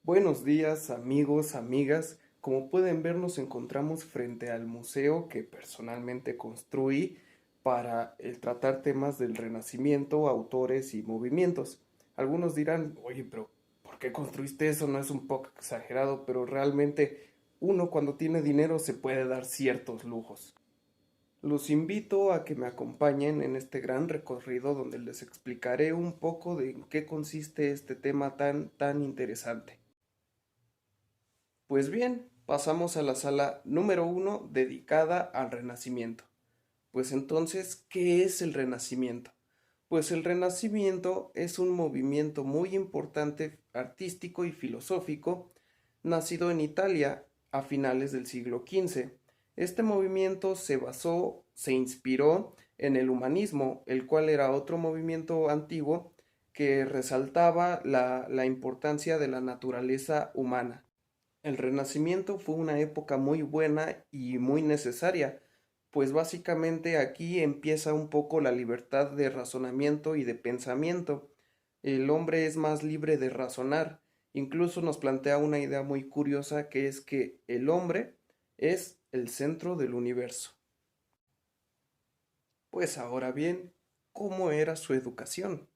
Buenos días, amigos, amigas. Como pueden ver, nos encontramos frente al museo que personalmente construí para tratar temas del Renacimiento, autores y movimientos. Algunos dirán, oye, pero ¿por qué construiste eso? ¿No es un poco exagerado? Pero realmente uno cuando tiene dinero se puede dar ciertos lujos. Los invito a que me acompañen en este gran recorrido donde les explicaré un poco de en qué consiste este tema tan interesante. Pues bien, pasamos a la sala número uno dedicada al Renacimiento. Pues entonces, ¿qué es el Renacimiento? Pues el Renacimiento es un movimiento muy importante artístico y filosófico nacido en Italia a finales del siglo XV. Este movimiento se inspiró en el humanismo, el cual era otro movimiento antiguo que resaltaba la importancia de la naturaleza humana. El Renacimiento fue una época muy buena y muy necesaria, pues básicamente aquí empieza un poco la libertad de razonamiento y de pensamiento. El hombre es más libre de razonar. Incluso nos plantea una idea muy curiosa que es que el hombre es el centro del universo. Pues ahora bien, ¿cómo era su educación?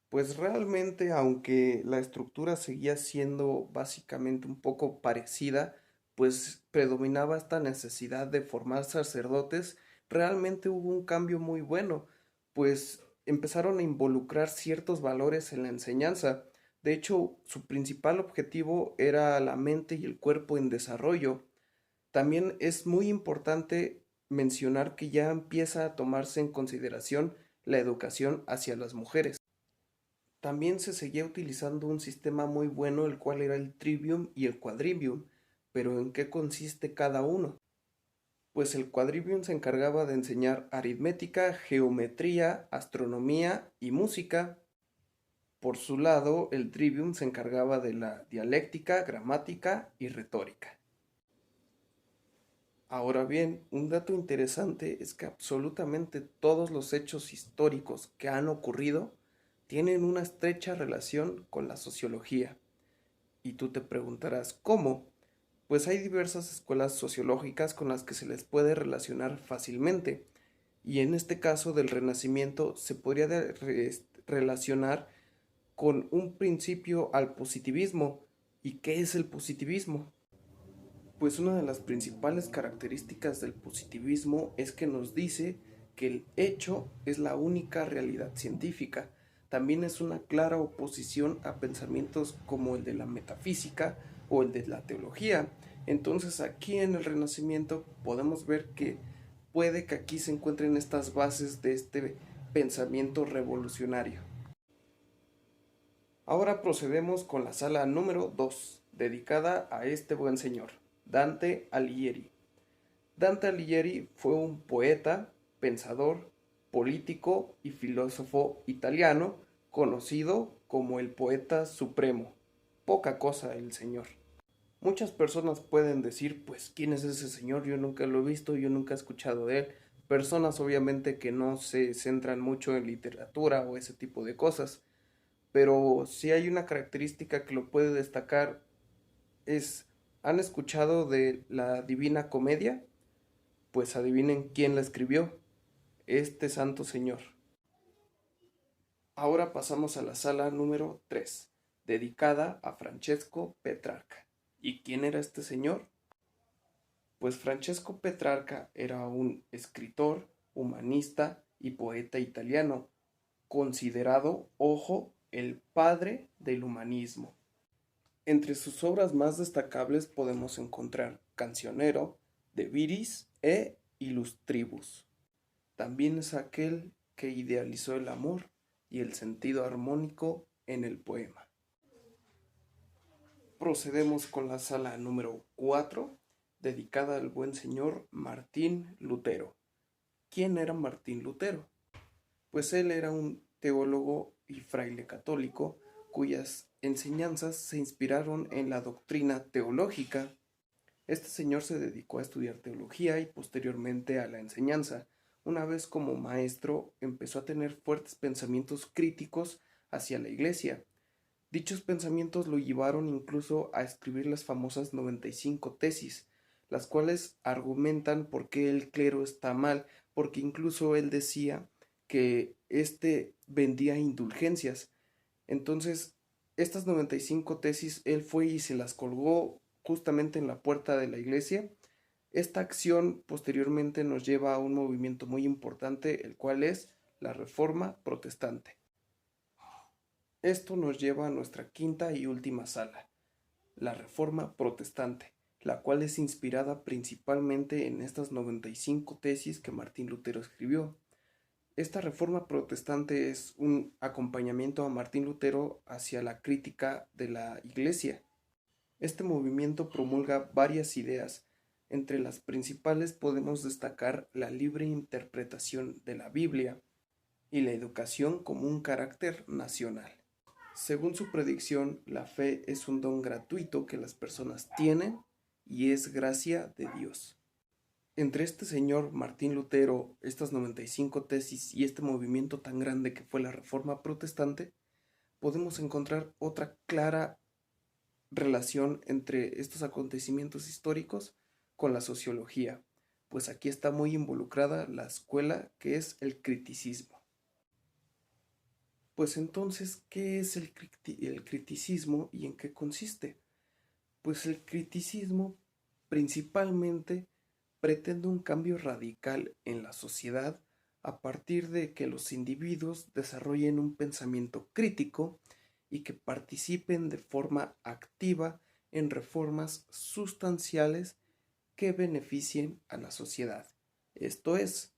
Pues realmente, aunque la estructura seguía siendo básicamente un poco parecida, pues predominaba esta necesidad de formar sacerdotes, realmente hubo un cambio muy bueno, pues empezaron a involucrar ciertos valores en la enseñanza. De hecho, su principal objetivo era la mente y el cuerpo en desarrollo. También es muy importante mencionar que ya empieza a tomarse en consideración la educación hacia las mujeres. También se seguía utilizando un sistema muy bueno, el cual era el trivium y el quadrivium, pero ¿en qué consiste cada uno? Pues el quadrivium se encargaba de enseñar aritmética, geometría, astronomía y música. Por su lado, el trivium se encargaba de la dialéctica, gramática y retórica. Ahora bien, un dato interesante es que absolutamente todos los hechos históricos que han ocurrido tienen una estrecha relación con la sociología. Y tú te preguntarás, ¿cómo? Pues hay diversas escuelas sociológicas con las que se les puede relacionar fácilmente. Y en este caso del Renacimiento se podría relacionar con un principio al positivismo. ¿Y qué es el positivismo? Pues una de las principales características del positivismo es que nos dice que el hecho es la única realidad científica. También es una clara oposición a pensamientos como el de la metafísica o el de la teología. Entonces aquí en el Renacimiento podemos ver que puede que aquí se encuentren estas bases de este pensamiento revolucionario. Ahora procedemos con la sala número 2, dedicada a este buen señor, Dante Alighieri. Dante Alighieri fue un poeta, pensador, político y filósofo italiano, conocido como el poeta supremo. Poca cosa el señor. Muchas personas pueden decir, pues, ¿quién es ese señor? Yo nunca lo he visto, yo nunca he escuchado de él. Personas obviamente que no se centran mucho en literatura o ese tipo de cosas. Pero si hay una característica que lo puede destacar es, ¿han escuchado de la Divina Comedia? Pues adivinen quién la escribió, este santo señor. Ahora pasamos a la sala número 3, dedicada a Francesco Petrarca. ¿Y quién era este señor? Pues Francesco Petrarca era un escritor, humanista y poeta italiano, considerado, ojo, el padre del humanismo. Entre sus obras más destacables podemos encontrar Cancionero, De Viris e Illustribus. También es aquel que idealizó el amor y el sentido armónico en el poema. Procedemos con la sala número 4, dedicada al buen señor Martín Lutero. ¿Quién era Martín Lutero? Pues él era un teólogo y fraile católico cuyas enseñanzas se inspiraron en la doctrina teológica. Este señor se dedicó a estudiar teología y posteriormente a la enseñanza. Una vez como maestro empezó a tener fuertes pensamientos críticos hacia la iglesia. Dichos pensamientos lo llevaron incluso a escribir las famosas 95 tesis, las cuales argumentan por qué el clero está mal, porque incluso él decía que éste vendía indulgencias. Entonces, estas 95 tesis él fue y se las colgó justamente en la puerta de la iglesia. Esta acción posteriormente nos lleva a un movimiento muy importante, el cual es la Reforma Protestante. Esto nos lleva a nuestra quinta y última sala, la Reforma Protestante, la cual es inspirada principalmente en estas 95 tesis que Martín Lutero escribió. Esta Reforma Protestante es un acompañamiento a Martín Lutero hacia la crítica de la Iglesia. Este movimiento promulga varias ideas. Entre las principales podemos destacar la libre interpretación de la Biblia y la educación como un carácter nacional. Según su predicción, la fe es un don gratuito que las personas tienen y es gracia de Dios. Entre este señor Martín Lutero, estas 95 tesis y este movimiento tan grande que fue la Reforma Protestante, podemos encontrar otra clara relación entre estos acontecimientos históricos con la sociología, pues aquí está muy involucrada la escuela que es el criticismo. Pues entonces, ¿qué es el criticismo y en qué consiste? Pues el criticismo principalmente pretende un cambio radical en la sociedad a partir de que los individuos desarrollen un pensamiento crítico y que participen de forma activa en reformas sustanciales que beneficien a la sociedad. Esto es,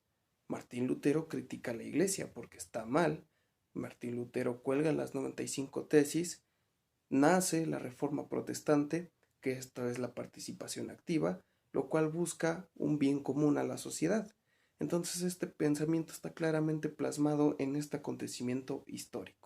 Martín Lutero critica a la Iglesia porque está mal, Martín Lutero cuelga las 95 tesis, nace la Reforma Protestante, que esto es la participación activa, lo cual busca un bien común a la sociedad. Entonces este pensamiento está claramente plasmado en este acontecimiento histórico.